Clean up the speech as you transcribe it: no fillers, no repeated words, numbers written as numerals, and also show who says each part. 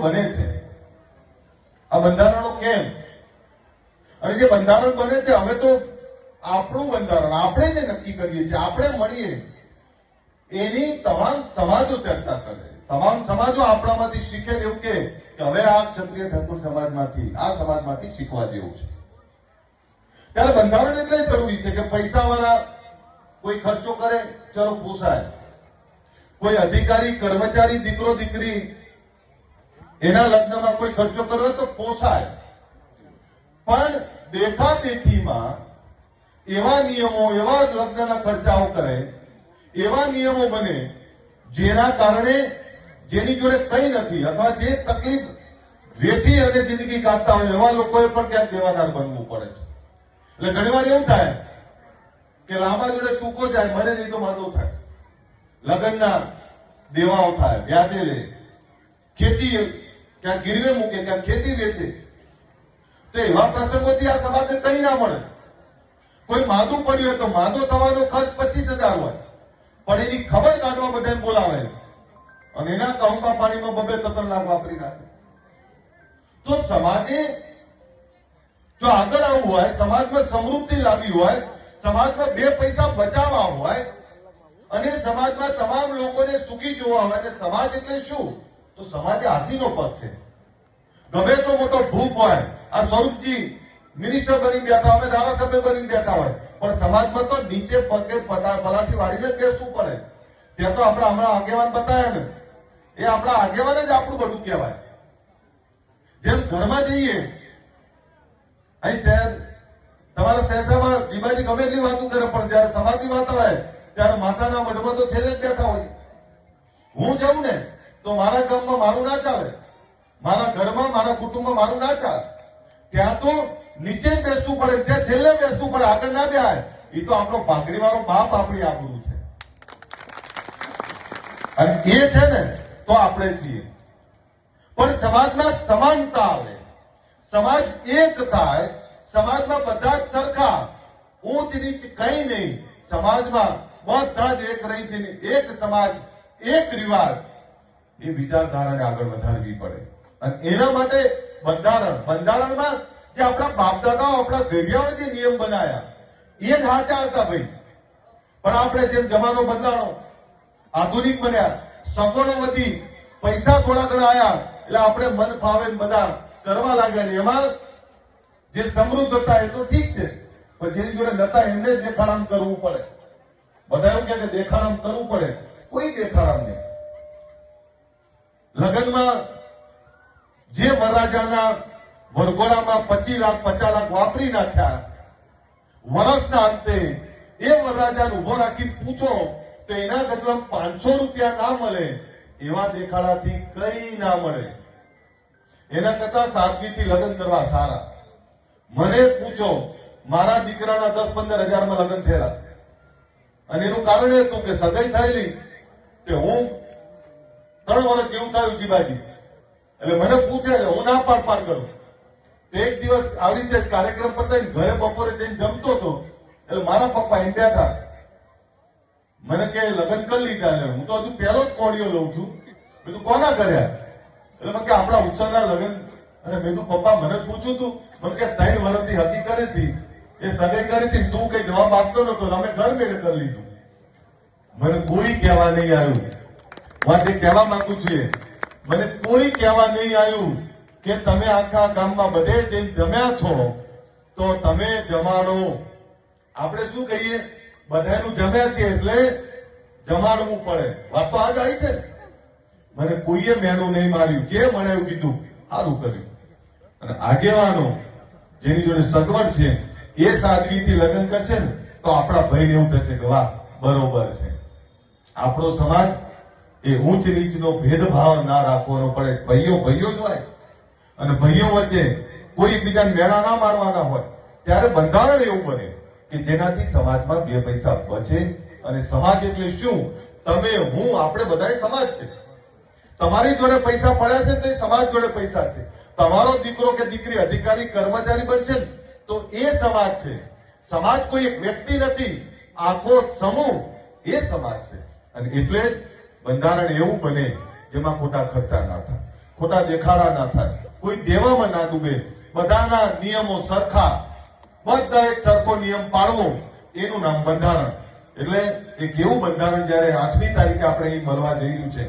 Speaker 1: બને છે, આ બંધારણો કેમ, અને જે બંધારણ બને છે હવે તો આપણું બંધારણ આપણે જે નક્કી કરીએ છીએ, આપણે મળીએ એની તમામ સમાજો ચર્ચા કરે, તમામ સમાજો આપણામાંથી શીખે એવું કે હવે આ ક્ષત્રિય ઠાકોર સમાજમાંથી, આ સમાજમાંથી શીખવા જેવું છે. ત્યારે બંધારણ એટલે જરૂરી છે કે પૈસાવાળા કોઈ ખર્ચો કરે, ચલો પોસાય, કોઈ અધિકારી કર્મચારી દીકરો દીકરી એના લગ્નમાં કોઈ ખર્ચો કરવો તો પોસાય, પણ દેખાદેખીમાં એવા નિયમો, એવા લગ્નના ખર્ચાઓ કરે, એવા નિયમો બને જેના કારણે જેની જોડે કઈ નથી અથવા જે તકલીફ વેઠી અને જિંદગી કાઢતા હોય એવા લોકોએ પણ ક્યાંક દેવાદાર બનવું પડે છે. એટલે ઘણીવાર એવું થાય કે લાંબા જોડે ટૂંકો જાય, મરે નહીં તો માંદો થાય, લગ્નના દેવાઓ થાય, વ્યાજે લે, ખેતી ક્યાં ગીરવે મૂકે, ક્યાં ખેતી વેચે. તો એવા પ્રસંગોથી આ સમાજને કઈ ના મળે. કોઈ માદું પડ્યું હોય તો માદો થવાનો ખર્ચ 25,000 હોય, પણ એની ખબર કાઢવા બધાને બોલાવે અને એના કાઉન્ટમાં પાણીમાં 2-3 લાખ વાપરી નાખે. તો સમાજે જો આગળ આવવું હોય, સમાજમાં સમૃદ્ધિ લાવવી હોય, સમાજમાં 2 પૈસા બચાવવા હોય અને સમાજમાં તમામ લોકોને સુખી જોવા હોય, અને સમાજ એટલે શું? તો સમાજ એ હાથીનો પગ છે. ગમે તો મોટો ભૂપ હોય, આ સ્વરૂપજી મિનિસ્ટર બની બેઠા હોય, ધારાસભ્ય બની બેઠા હોય, પણ સમાજમાં તો નીચે પગે પલાઠી વાળીને જ બેસવું પડે. ત્યાં તો આપણા હમણાં આગેવાન બતાવ્યા ને, એ આપણા આગેવાન જ આપણું બધું કહેવાય. જેમ ઘરમાં જઈએ, અહીં શહેર, તમારા શહેરમાં જીબાજી ગમે એટલી વાતો કરે, પણ જયારે સમાજની વાત હોય ત્યારે માતાના મઢમાં તો છેલ્લે જ બેઠા હોય. હું જાઉં ને તો મારા ગામમાં મારું ના ચાલે, મારા ઘરમાં, મારા કુટુંબમાં મારું ના ચાલે. ત્યાં તો નીચે જ બેસવું પડે, ત્યાં છેલ્લે બેસવું પડે, આગળ ના બેહાય. એ તો આપણો ભાગડી વાળો બાપ આપણી આબરૂ છે, અને એ છે ને તો આપણે છીએ. પણ સમાજમાં સમાનતા આવે, સમાજ એક થાય, સમાજમાં બધા જ સરખા, ઊંચ નીચ કઈ નહીં, સમાજમાં બધા જ એક રહી છે, એક સમાજ, એક રિવાજ, એ વિચારધારાને આગળ વધારવી પડે. અને એના માટે બંધારણમાં જે આપણા બાપદાદાઓ, આપણા ઘડિયાઓ જે નિયમ બનાયા એ જ સાચા હતા ભાઈ. પણ આપણે જેમ જમાનો બદલાણો, આધુનિક બન્યા, સગવડો વધી, પૈસા થોડા ઘણા આવ્યા એટલે આપણે મન ફાવે બધા કરવા લાગ્યા. એમાં જે સમૃદ્ધ હતા એ તો ઠીક છે, પણ જેની જોડે નતા એમને જ દેખાડામ કરવું પડે. બધા એવું કે દેખાડામ કરવું પડે, કોઈ દેખાડામ નહીં. લગ્નમાં જે વરરાજાના વરઘોડામાં 25 લાખ 50 લાખ વાપરી નાખ્યા, વર્ષના અંતે એ વરરાજાને ઉભો રાખી પૂછો તો એના ગજવામાં 500 રૂપિયા ના મળે, એવા દેખાડાથી કઈ ના મળે. એના કરતા સાદગીથી લગ્ન કરવા સારા. મને પૂછો, મારા દીકરાના 10-15 હજારમાં લગ્ન થયેલા, અને એનું કારણ એ હતું કે સગાઈ થયેલી કે હું 3 વર્ષ જેવું થયું જીબાજી, એટલે મને પૂછે ને હું ના પાડ કરું. તો એક દિવસ આવી રીતે કાર્યક્રમ પતાવીને ઘરે બપોરે જઈને જમતો હતો, એટલે મારા પપ્પા એમ બેઠા, મને કે લગ્ન કરી લીધા. એટલે હું તો હજુ પહેલો જ કોડિયો લઉં છું. મેં કોના કર્યા? એટલે મને કે આપણા ઉત્સવના લગ્ન. અને મેં પપ્પા મને પૂછ્યું તું, મને કે 3 વર્ષથી હકી કરી હતી, એ સગાઈ કરી હતી, તું કઈ જવાબ આપતો નતો, અમે ઘર ભેગે કરી લીધું. મને કોઈ કહેવા નહીં આવ્યું. હું જે કહેવા માંગુ છું, મને કોઈ કહેવા નહીં આવ્યું કે તમે આખા ગામમાં બધે જઈને જમ્યા છો તો તમે જમાડો. આપણે શું કહીએ, બધાનું જમ્યા છે એટલે જમાડવું પડે. વાત તો આજ આવી છે. મને કોઈએ મેનું નહીં માર્યું, જે મને એવું કીધું સારું કર્યું. અને આગેવાનો જેની જોડે સગવડ છે એ સાદગીથી લગ્ન કરશે ને તો આપણા ભાઈને એવું થશે કે વાહ બરોબર છે. આપણો સમાજ એ ઊંચ નીચનો ભેદભાવ ના રાખવાનો પડે. ભાઈઓ ભાઈઓ જ હોય, અને ભાઈઓ વચ્ચે કોઈ એકબીજાને મેળા ના મારવાના હોય. ત્યારે બંધારણ એવું બને કે જેનાથી સમાજમાં 2 પૈસા બચે. અને સમાજ એટલે શું? તમે, હું, આપણે બધા સમાજ છે. તમારી જોડે પૈસા પડ્યા છે તો એ સમાજ જોડે પૈસા છે. તમારો દીકરો કે દીકરી અધિકારી કર્મચારી બનશે ને તો એ સમાજ છે. સમાજ કોઈ એક વ્યક્તિ નથી, આખો સમૂહ એ સમાજ છે. અને એટલે બંધારણ એવું બને જેમાં ખોટા ખર્ચા ના થાય. ખોટા દેખાડા ના થાય, કોઈ દેવામાં ના ડૂબે, બધાના નિયમો સરખા, બધા એક સરખો નિયમ પાળવો, એનું નામ બંધારણ. એટલે એક એવું બંધારણ જયારે 8મી તારીખે આપણે અહીં મળવા જઈ રહ્યું છે